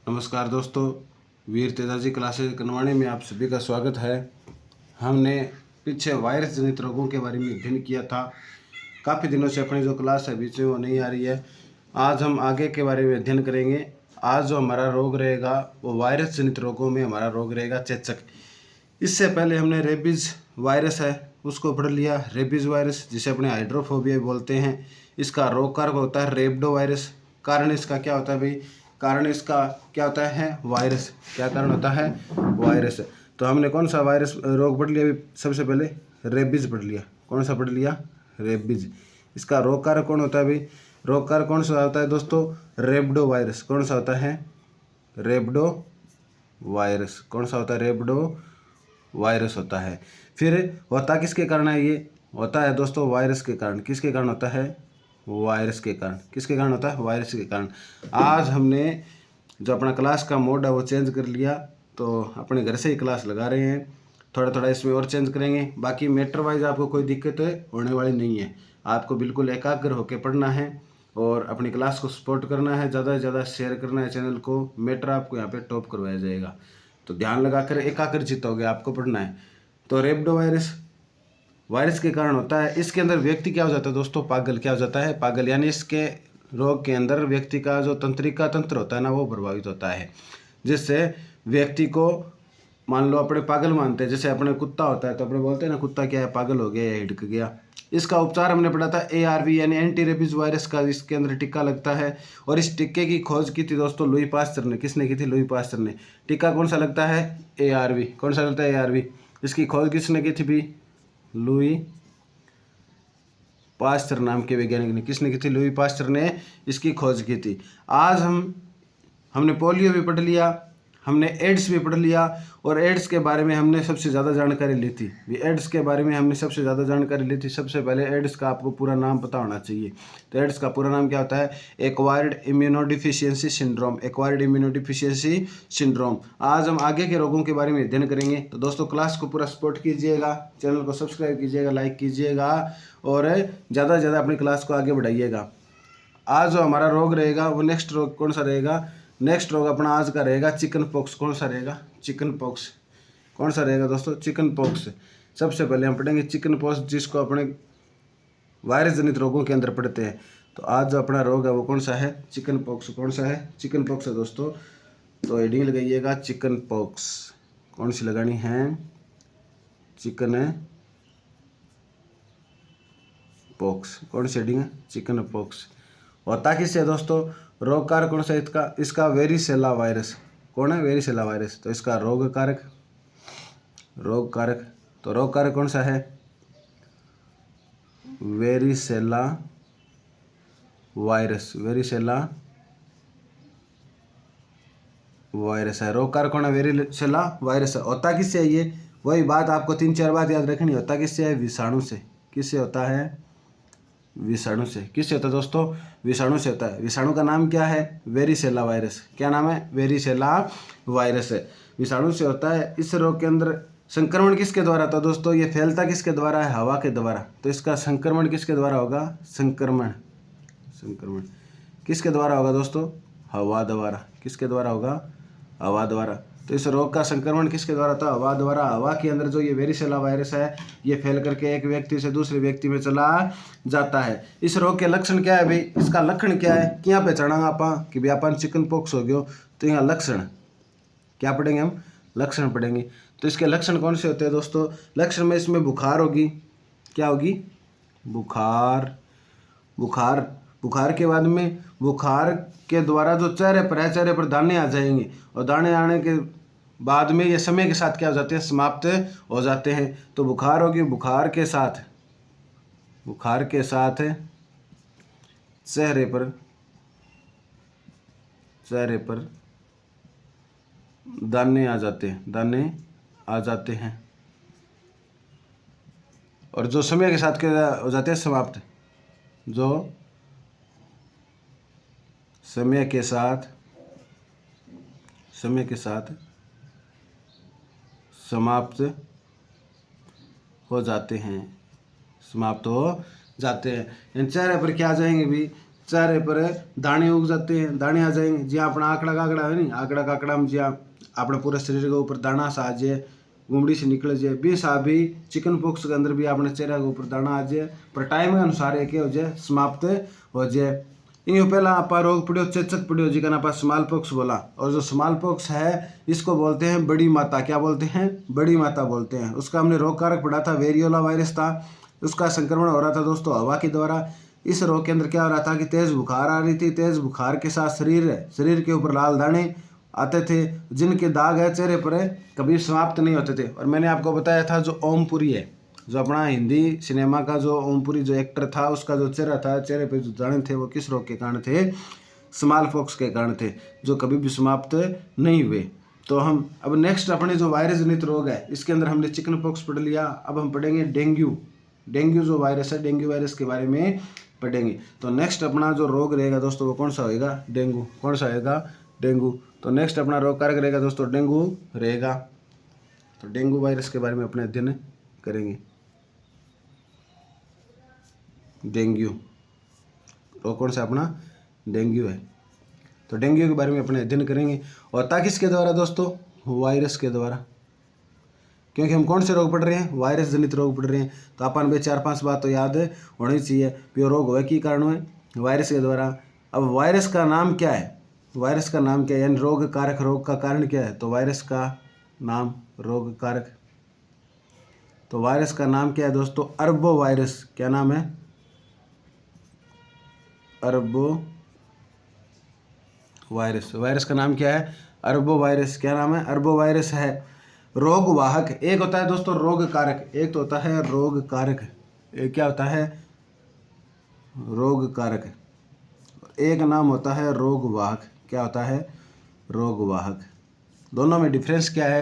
नमस्कार दोस्तों, वीर तेजाजी क्लासेज कनवाणी में आप सभी का स्वागत है। हमने पीछे वायरस जनित रोगों के बारे में अध्ययन किया था। काफ़ी दिनों से अपनी जो क्लास है बीच में वो नहीं आ रही है। आज हम आगे के बारे में अध्ययन करेंगे। आज जो हमारा रोग रहेगा वो वायरस जनित रोगों में हमारा रोग रहेगा चेचक। इससे पहले हमने रेबीज वायरस है उसको पढ़ लिया। रेबीज वायरस जिसे अपने हाइड्रोफोबिया बोलते हैं, इसका रोग कारक होता है रेबडो वायरस। कारण इसका क्या होता है भाई? कारण इसका क्या होता है? वायरस। क्या कारण होता है? वायरस। तो हमने कौन सा वायरस रोग पढ़ लिया अभी? सबसे पहले रेबीज पढ़ लिया। कौन सा पढ़ लिया? रेबीज। इसका रोग कारक कौन होता है भाई? रोग कारक कौन सा होता है दोस्तों? Rhabdo virus. कौन सा होता है? Rhabdo virus. कौन सा होता है? रेबडो वायरस होता है। फिर होता किसके कारण है? ये होता है दोस्तों वायरस के कारण। किसके कारण होता है? वायरस के कारण। किसके कारण होता है? वायरस के कारण। आज हमने जो अपना क्लास का मोड है वो चेंज कर लिया, तो अपने घर से ही क्लास लगा रहे हैं। थोड़ा थोड़ा इसमें और चेंज करेंगे। बाकी मैटर वाइज आपको कोई दिक्कत होने वाली नहीं है। आपको बिल्कुल एकाग्र होकर पढ़ना है और अपनी क्लास को सपोर्ट करना है। ज़्यादा से ज़्यादा शेयर करना है चैनल को। मैटर आपको यहाँ पे टॉप करवाया जाएगा, तो ध्यान लगाकर एकाग्रचित हो गया, आपको पढ़ना है। तो रेबडो वायरस वायरस के कारण होता है। इसके अंदर व्यक्ति क्या हो जाता है दोस्तों? पागल। क्या हो जाता है? पागल। यानी इसके रोग के अंदर व्यक्ति का जो तंत्रिका तंत्र होता है ना, वो प्रभावित होता है, जिससे व्यक्ति को मान लो अपने पागल मानते हैं। जैसे अपने कुत्ता होता है तो अपने बोलते हैं ना, कुत्ता क्या है? पागल हो गया या हिड़क गया। इसका उपचार हमने पढ़ा था ARV यानी एंटी रेबीज वायरस का। इसके अंदर टीका लगता है और इस टीके की खोज की थी दोस्तों लुई पास्चर ने। किसने की थी? लुई पास्चर ने। टीका कौन सा लगता है? ARV। कौन सा लगता है? ARV। इसकी खोज किसने की थी भी? लुई पास्चर नाम के वैज्ञानिक ने। किसने की थी? लुई पास्चर ने इसकी खोज की थी। आज हमने पोलियो भी पढ़ लिया, हमने एड्स भी पढ़ लिया और एड्स के बारे में हमने सबसे ज़्यादा जानकारी ली थी। एड्स के बारे में हमने सबसे ज़्यादा जानकारी ली थी। सबसे पहले एड्स का आपको पूरा नाम पता होना चाहिए। तो एड्स का पूरा नाम क्या होता है? Acquired immunodeficiency syndrome. Acquired immunodeficiency syndrome. आज हम आगे के रोगों के बारे में अध्ययन करेंगे। तो दोस्तों क्लास को पूरा सपोर्ट कीजिएगा, चैनल को सब्सक्राइब कीजिएगा, लाइक कीजिएगा और ज़्यादा से ज़्यादा अपनी क्लास को आगे बढ़ाइएगा। आज जो हमारा रोग रहेगा वो नेक्स्ट रोग कौन सा रहेगा? नेक्स्ट रोग अपना आज का रहेगा चिकन पॉक्स। कौन सा रहेगा? Chicken pox. कौन सा रहेगा दोस्तों? Chicken pox. सबसे पहले हम पढ़ेंगे चिकन पॉक्स, जिसको अपने वायरस जनित रोगों के अंदर पढ़ते हैं। तो आज जो अपना रोग है वो कौन सा है? Chicken pox. कौन सा है? चिकन पॉक्स है दोस्तों। तो हेडिंग लगाइएगा चिकन पॉक्स। कौन सी लगानी है? Chicken pox. कौन सी हेडिंग है? Chicken pox. होता किससे दोस्तों? रोग कारक कौन सा इसका वेरिसेला वायरस। कौन है? Varicella virus. तो इसका रोग कारक तो रोग कारक कौन सा है? Varicella virus. वेरिसेला वायरस है। रोग कारक कौन है? वेरिसेला वायरस है। होता किससे है ये? वही बात आपको 3-4 बात याद रखनी। होता किससे है? विषाणु से। किससे होता है? विषाणु से। किससे होता है दोस्तों? विषाणु से होता है। विषाणु का नाम क्या है? Varicella virus. क्या नाम है? वेरिसेला वायरस है। विषाणु से होता है। इस रोग के अंदर संक्रमण किसके द्वारा था दोस्तों? ये फैलता किसके द्वारा है? हवा के द्वारा। तो इसका संक्रमण किसके द्वारा होगा? संक्रमण किसके द्वारा होगा दोस्तों? हवा द्वारा। किसके द्वारा होगा? हवा द्वारा। तो इस रोग का संक्रमण किसके द्वारा था? हवा द्वारा। हवा के अंदर जो ये वेरिसेला वायरस है ये फैल करके एक व्यक्ति से दूसरे व्यक्ति में चला जाता है। इस रोग के लक्षण क्या है भाई? इसका लक्षण क्या है? क्या पहचाना आप कि भाई अपन चिकन पॉक्स हो गयो? तो यहाँ लक्षण क्या पढ़ेंगे हम? लक्षण पढ़ेंगे। तो इसके लक्षण कौन से होते हैं दोस्तों? लक्षण में इसमें बुखार होगी। क्या होगी? बुखार के बाद में बुखार के द्वारा जो चेहरे पर दाने आ जाएंगे और दाने आने के बाद में ये समय के साथ क्या हो जाते हैं? समाप्त हो जाते हैं। तो बुखार होगी। बुखार के साथ चेहरे पर दाने आ जाते हैं और जो समय के साथ क्या हो जाते हैं? समाप्त। जो समय के साथ समाप्त हो जाते हैं। इन चेहरे पर क्या आ जाएंगे भी? चेहरे पर दाने उग जाते हैं, दाने आ जाएंगे। जी अपना आंकड़ा काकड़ा है नहीं, आंकड़ा काकड़ा में जी अपने पूरे शरीर के ऊपर दाना सा आ जाए, गुमड़ी से निकल जाए, भी सा भी चिकन पॉक्स के अंदर भी अपने चेहरे के ऊपर दाना आ जाए, पर टाइम के अनुसार एक हो जाए समाप्त हो जाए। इन पहला आप रोग पड़ो चेचक पड़ो जी का आप स्मॉल पॉक्स बोला, और जो स्मॉल पॉक्स है इसको बोलते हैं बड़ी माता। क्या बोलते हैं? बड़ी माता बोलते हैं। उसका हमने रोग कारक पढ़ा था, वेरियोला वायरस था, उसका संक्रमण हो रहा था दोस्तों हवा के द्वारा। इस रोग के अंदर क्या हो रहा था कि तेज बुखार आ रही थी, तेज बुखार के साथ शरीर के ऊपर लाल दाने आते थे, जिनके दाग है चेहरे पर कभी समाप्त नहीं होते थे। और मैंने आपको बताया था जो ओमपुरी है, जो अपना हिंदी सिनेमा का जो ओमपुरी जो एक्टर था, उसका जो चेहरा था, चेहरे पे जो दाने थे वो किस रोग के कारण थे? स्मॉल पॉक्स के कारण थे, जो कभी भी समाप्त नहीं हुए। तो हम अब नेक्स्ट अपने जो वायरस जनित रोग है, इसके अंदर हमने चिकन पॉक्स पढ़ लिया, अब हम पढ़ेंगे डेंगू। डेंगू जो वायरस है, डेंगू वायरस के बारे में पढ़ेंगे। तो नेक्स्ट अपना जो रोग रहेगा दोस्तों वो कौन सा होएगा? डेंगू। कौन सा होएगा? डेंगू। तो नेक्स्ट अपना रोग कारक रहेगा दोस्तों डेंगू रहेगा। तो डेंगू वायरस के बारे में अपने अध्ययन करेंगे। डेंगू रोग कौन सा अपना? डेंगू है। तो डेंगू के बारे में अपने अध्ययन करेंगे, और ताकि इसके द्वारा दोस्तों वायरस के द्वारा, क्योंकि हम कौन से रोग पढ़ रहे हैं? वायरस जनित रोग पढ़ रहे हैं। तो अपन भी 4-5 बात तो याद होनी चाहिए कि रोग हुआ की कारण हुए? वायरस के द्वारा। अब वायरस का नाम क्या है? वायरस का नाम क्या है? यानी रोग कारक, रोग का कारण क्या है? तो वायरस का नाम रोग कारक, तो वायरस का नाम क्या है दोस्तों? अरबो वायरस। क्या नाम है? अरबो वायरस। वायरस का नाम क्या है? अरबो वायरस। क्या नाम है? अरबो वायरस है। रोग वाहक एक होता है दोस्तों रोग कारक, एक तो होता है रोग कारक, एक क्या होता है? रोग कारक। एक नाम होता है रोग वाहक। क्या होता है? रोग वाहक। दोनों में डिफरेंस क्या है?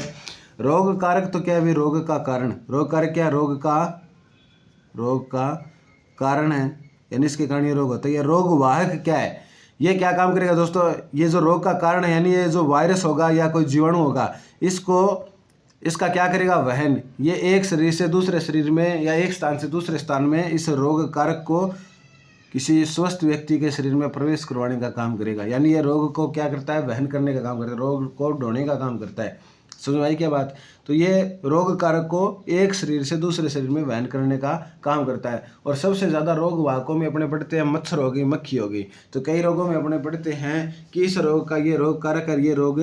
रोग कारक तो क्या है? रोग का कारण। रोग कारक क्या है? रोग का कारण है, यानी इसके कारण ये रोग होता है। ये रोग वाहक क्या है? ये क्या काम करेगा दोस्तों? ये जो रोग का कारण है, यानी ये जो वायरस होगा या कोई जीवाणु होगा, इसका क्या करेगा? वहन। ये एक शरीर से दूसरे शरीर में या एक स्थान से दूसरे स्थान में इस रोग कारक को किसी स्वस्थ व्यक्ति के शरीर में प्रवेश करवाने का काम करेगा। यानी ये रोग को क्या करता है? वहन करने का काम करता है, रोग को ढोने का काम करता है। समझ आई क्या बात? तो ये रोग कारक को एक शरीर से दूसरे शरीर में वहन करने का काम करता है। और सबसे ज़्यादा रोग वाहकों में अपने पढ़ते हैं मच्छर हो गई, मक्खी हो गई। तो कई रोगों में अपने पढ़ते हैं कि इस रोग का ये रोग कारक है, ये रोग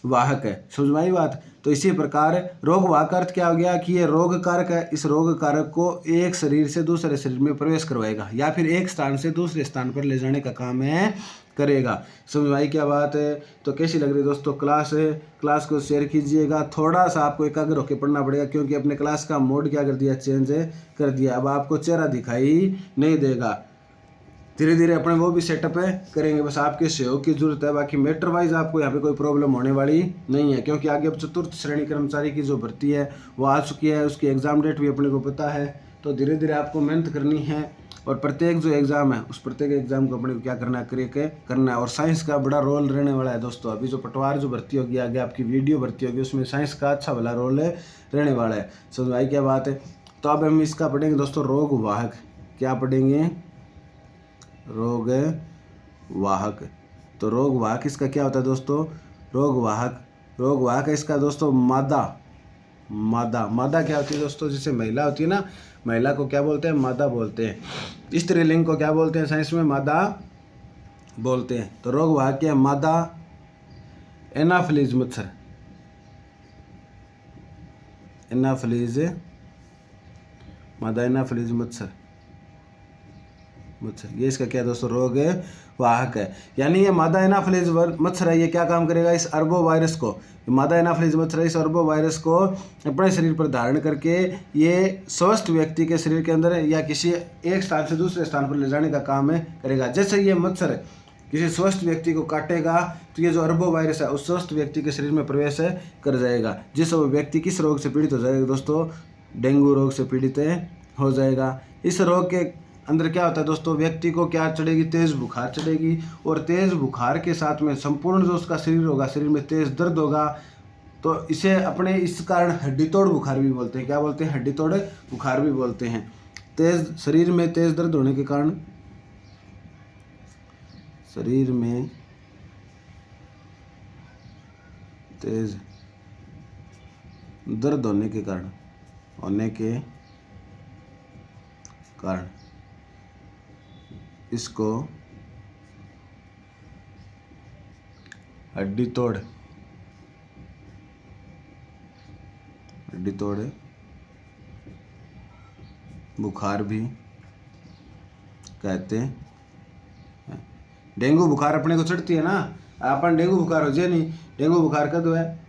वाहक है। समझ आई बात? तो इसी प्रकार रोग वाहक का अर्थ क्या हो गया कि ये रोग कारक है, इस रोग कारक को एक शरीर से दूसरे शरीर में प्रवेश करवाएगा या फिर एक स्थान से दूसरे स्थान पर ले जाने का काम है करेगा। समझ आई क्या बात है? तो कैसी लग रही दोस्तों क्लास है? क्लास को शेयर कीजिएगा। थोड़ा सा आपको एकाग्र होकर पढ़ना पड़ेगा, क्योंकि अपने क्लास का मोड क्या कर दिया? चेंज कर दिया। अब आपको चेहरा दिखाई नहीं देगा। धीरे धीरे अपने वो भी सेटअप करेंगे, बस आपके सहयोग की जरूरत है। बाकी मैटर वाइज आपको यहाँ पे कोई प्रॉब्लम होने वाली नहीं है, क्योंकि आगे अब चतुर्थ श्रेणी कर्मचारी की जो भर्ती है वो आ चुकी है, उसकी एग्ज़ाम डेट भी अपने को पता है। तो धीरे धीरे आपको मेहनत करनी है, और प्रत्येक जो एग्ज़ाम है उस प्रत्येक एग्ज़ाम को अपने को क्या करना है? करना है। और साइंस का बड़ा रोल रहने वाला है दोस्तों। अभी जो पटवार जो भर्ती होगी, आगे आपकी वीडियो भर्ती होगी, उसमें साइंस का अच्छा भला रोल रहने वाला है। समझ आई क्या बात है? तो अब हम इसका पढ़ेंगे दोस्तों रोग वाहक। क्या पढ़ेंगे? रोग वाहक। तो रोग वाहक इसका क्या होता है दोस्तों? रोग वाहक है इसका दोस्तों मादा क्या होती है दोस्तों? जैसे महिला होती है ना, महिला को क्या बोलते हैं? मादा बोलते हैं। स्त्रीलिंग को क्या बोलते हैं साइंस में? मादा बोलते हैं। तो रोग वाहक क्या है? मादा एनाफिलीज मच्छर। मादा एनाफिलीज मच्छर, ये इसका क्या दोस्तों? रोग वाहक है। यानी ये मादा एनाफिलीज मच्छर है, ये क्या काम करेगा? इस अरबो वायरस को, मादा एनाफिलीज मच्छर है, इस अरबो वायरस को अपने शरीर पर धारण करके ये स्वस्थ व्यक्ति के शरीर के अंदर या किसी एक स्थान से दूसरे स्थान पर ले जाने का काम करेगा। जैसे ये मच्छर किसी स्वस्थ व्यक्ति को काटेगा तो ये जो अरबो वायरस है उस स्वस्थ व्यक्ति के शरीर में प्रवेश कर जाएगा, जिस व्यक्ति किस रोग से पीड़ित हो जाएगा दोस्तों? डेंगू रोग से पीड़ित हो जाएगा। इस रोग के अंदर क्या होता है दोस्तों? व्यक्ति को क्या चढ़ेगी? तेज बुखार चढ़ेगी, और तेज बुखार के साथ में संपूर्ण जो उसका शरीर होगा, शरीर में तेज दर्द होगा। तो इसे अपने इस कारण हड्डी तोड़ बुखार भी बोलते हैं। क्या बोलते हैं? हड्डी तोड़ बुखार भी बोलते हैं। तेज शरीर में तेज दर्द होने के कारण शरीर में तेज दर्द होने के कारण इसको हड्डी तोड़ बुखार भी कहते हैं। डेंगू बुखार अपने को चढ़ती है ना, अपन डेंगू बुखार हो जाए नहीं। डेंगू बुखार कद है?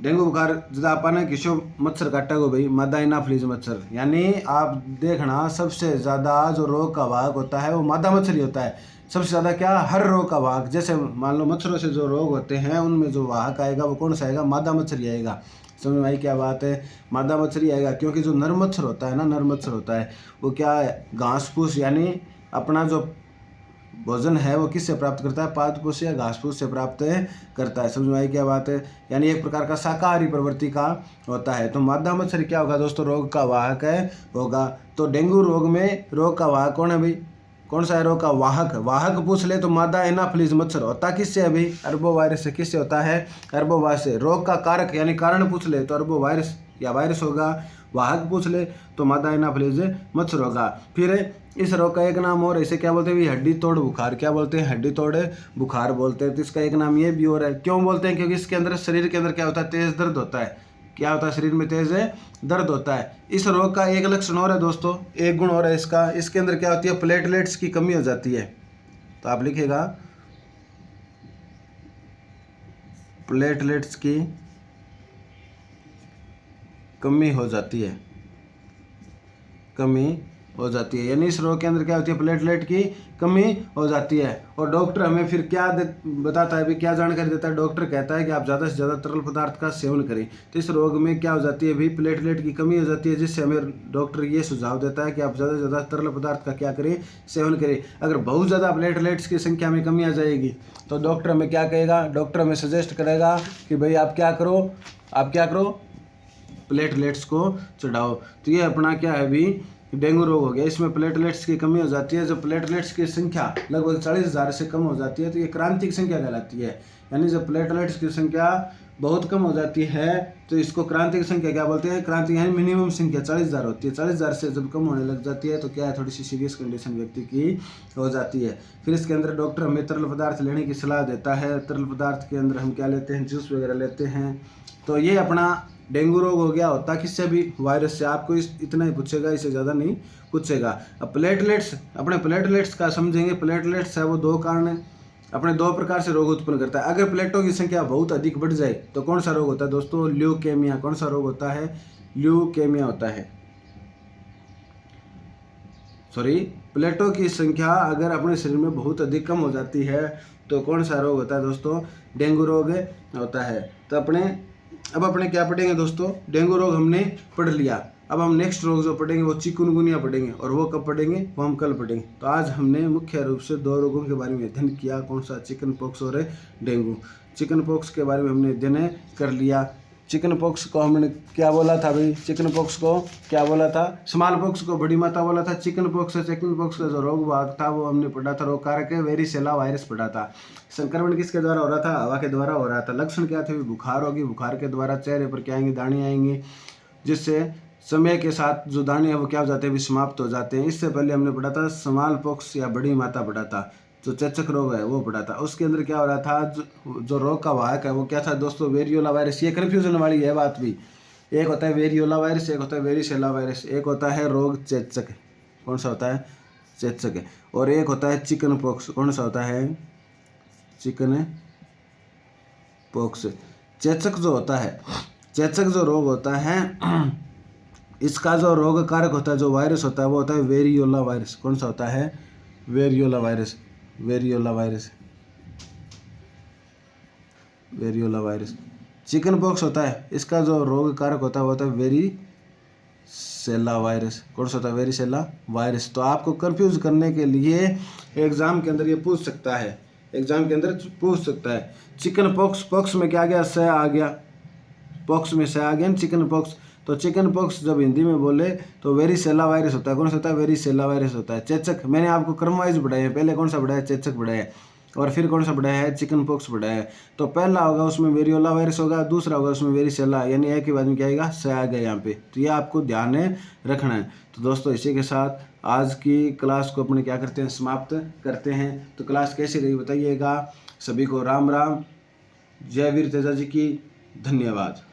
डेंगू बुखार जब अपन किसो मच्छर काटा गो भाई, मादा एनाफिलीज मच्छर, यानी आप देखना सबसे ज़्यादा जो रोग का वाहक होता है वो मादा मच्छर ही होता है। सबसे ज़्यादा क्या, हर रोग का वाहक, जैसे मान लो मच्छरों से जो रोग होते हैं उनमें जो वाहक आएगा वो कौन सा आएगा? मादा मच्छर ही आएगा। समझ में आई क्या बात है? मादा मच्छर ही आएगा, क्योंकि जो नर मच्छर होता है ना, नर मच्छर होता है वो क्या है, घास फूस यानी अपना जो भोजन है वो किससे प्राप्त करता है? पाद फूस या घास फूस से प्राप्त करता है। समझ में आई क्या बात है? यानी एक प्रकार का शाकाहारी प्रवृत्ति का होता है। तो मादा मच्छर क्या होगा दोस्तों? रोग का वाहक होगा। तो डेंगू रोग में रोग का वाहक कौन है भाई? कौन सा है रोग का वाहक? वाहक पूछ ले तो मादा एनाफिलीज मच्छर होता किससे है भाई? अरबो वायरस से। किससे होता है? अरबो वायरस से। रोग का कारक यानी कारण पूछ ले तो अरबो वायरस या वायरस होगा। वाहक पूछ ले तो मादा एनाफिलीज मच्छर होगा। फिर इस रोग का एक नाम और, इसे क्या बोलते हैं? हड्डी तोड़ बुखार। क्या बोलते हैं? हड्डी तोड़ बुखार बोलते हैं। तो इसका एक नाम ये भी और है। क्यों बोलते हैं? क्योंकि इसके अंदर, शरीर के अंदर क्या होता है? तेज दर्द होता है। क्या होता है? शरीर में तेज दर्द होता है। इस रोग का एक लक्षण और है दोस्तों, एक गुण और है इसका, इसके अंदर क्या होती है? प्लेटलेट्स की कमी हो जाती है। तो आप लिखेगा प्लेटलेट्स की कमी हो जाती है, यानी इस रोग के अंदर क्या होती है? प्लेटलेट की कमी हो जाती है। और डॉक्टर हमें फिर क्या बताता है भी, क्या जानकारी देता है? डॉक्टर कहता है कि आप ज़्यादा से ज़्यादा तरल पदार्थ का सेवन करें। तो इस रोग में क्या हो जाती है भी? प्लेटलेट की कमी हो जाती है, जिससे हमें डॉक्टर ये सुझाव देता है कि आप ज़्यादा से ज़्यादा तरल पदार्थ का क्या करें? सेवन करें। अगर बहुत ज़्यादा प्लेटलेट्स की संख्या में कमी आ जाएगी तो डॉक्टर हमें क्या कहेगा? डॉक्टर हमें सजेस्ट करेगा कि भाई आप क्या करो? प्लेटलेट्स को चढ़ाओ। तो ये अपना क्या है भी? डेंगू रोग हो गया। इसमें प्लेटलेट्स की कमी हो जाती है। जब प्लेटलेट्स की संख्या लगभग 40,000 से कम हो जाती है तो ये क्रांतिक संख्या कहलाती है। यानी जब प्लेटलेट्स की संख्या बहुत कम हो जाती है तो इसको क्रांतिक संख्या क्या बोलते हैं? क्रांतिक यानी मिनिमम संख्या 40,000 होती है। 40,000 से जब कम होने लग जाती है तो क्या है? थोड़ी सी सीरियस कंडीशन व्यक्ति की हो जाती है। फिर इसके अंदर डॉक्टर हमें तरल पदार्थ लेने की सलाह देता है। तरल पदार्थ के अंदर हम क्या लेते हैं? जूस वगैरह लेते हैं। तो ये अपना डेंगू रोग हो गया। होता किससे भी? वायरस से। आपको इतना ही पूछेगा, इससे ज़्यादा नहीं पूछेगा। अब प्लेटलेट्स का समझेंगे। प्लेटलेट्स है वो दो प्रकार से रोग उत्पन्न करता है। अगर प्लेटों की संख्या बहुत अधिक बढ़ जाए तो कौन सा रोग होता है दोस्तों? ल्यूकेमिया। कौन सा रोग होता है? ल्यूकेमिया होता है। प्लेटों की संख्या अगर अपने शरीर में बहुत अधिक कम हो जाती है तो कौन सा रोग होता है दोस्तों? डेंगू रोग होता है। तो अब अपने क्या पढ़ेंगे दोस्तों? डेंगू रोग हमने पढ़ लिया। अब हम नेक्स्ट रोग जो पढ़ेंगे वो चिकुनगुनिया पढ़ेंगे, और वो कब पढ़ेंगे? वो हम कल पढ़ेंगे। तो आज हमने मुख्य रूप से दो रोगों के बारे में अध्ययन किया। कौन सा? चिकन पॉक्स और डेंगू। चिकन पॉक्स के बारे में हमने अध्ययन कर लिया। चिकन पॉक्स को हमने क्या बोला था भाई? चिकन पॉक्स को क्या बोला था? स्मॉल पॉक्स को बड़ी माता बोला था। चिकन पॉक्स का जो रोग भाग था वो हमने पढ़ा था। रोग कारक वेरिसेला वायरस पढ़ा था। संक्रमण किसके द्वारा हो रहा था? हवा के द्वारा हो रहा था। लक्षण क्या थे? बुखार होगी। बुखार के द्वारा चेहरे पर क्या आएंगे? दाने आएंगे, जिससे समय के साथ जो दाने हैं वो क्या हो जाते हैं? समाप्त हो जाते हैं। इससे पहले हमने पढ़ा था स्मॉल पॉक्स या बड़ी माता पढ़ा था। जो चेचक रोग है वो पढ़ा था। उसके अंदर क्या हो रहा था? जो रोग का वाहक है वो क्या था दोस्तों? Variola virus. ये कन्फ्यूजन वाली है बात भी। एक होता है वेरियोला वायरस, एक होता है वेरिसेला वायरस। एक होता है रोग चेचक। कौन सा होता है? चेचक। और एक होता है चिकन पॉक्स। कौन सा होता है? Chicken pox. चेचक जो रोग होता है इसका जो रोग कारक होता है, जो वायरस होता है वो होता है वेरियोला वायरस। कौन सा होता है? Variola virus. चिकन पॉक्स होता है, इसका जो रोग कारक होता है वो होता है वेरिसेला वायरस। कौन सा होता है? Varicella virus. तो आपको कंफ्यूज करने के लिए एग्जाम के अंदर ये पूछ सकता है। चिकन पॉक्स में क्या आ गया? स आ गया। पॉक्स में स आ गया, चिकन पॉक्स। तो चिकन पॉक्स जब हिंदी में बोले तो वेरिसेला वायरस होता है। कौन सा होता है? वेरिसेला वायरस होता है। चेचक मैंने आपको क्रम वाइज पढ़ाया है। पहले कौन सा पढ़ाया? चेचक पढ़ाया है। और फिर कौन सा बढ़ाया है, चिकन पॉक्स बढ़ाया है। तो पहला होगा उसमें वेरियोला वायरस होगा, दूसरा होगा उसमें वेरिसेला, यानी एक ही बाद में क्या आएगा, स आ गया यहाँ पे। तो ये आपको ध्यान रखना है। तो दोस्तों इसी के साथ आज की क्लास को अपने क्या करते हैं, समाप्त करते हैं। तो क्लास कैसी रही बताइएगा। सभी को राम राम, जय वीर तेजा जी की, धन्यवाद।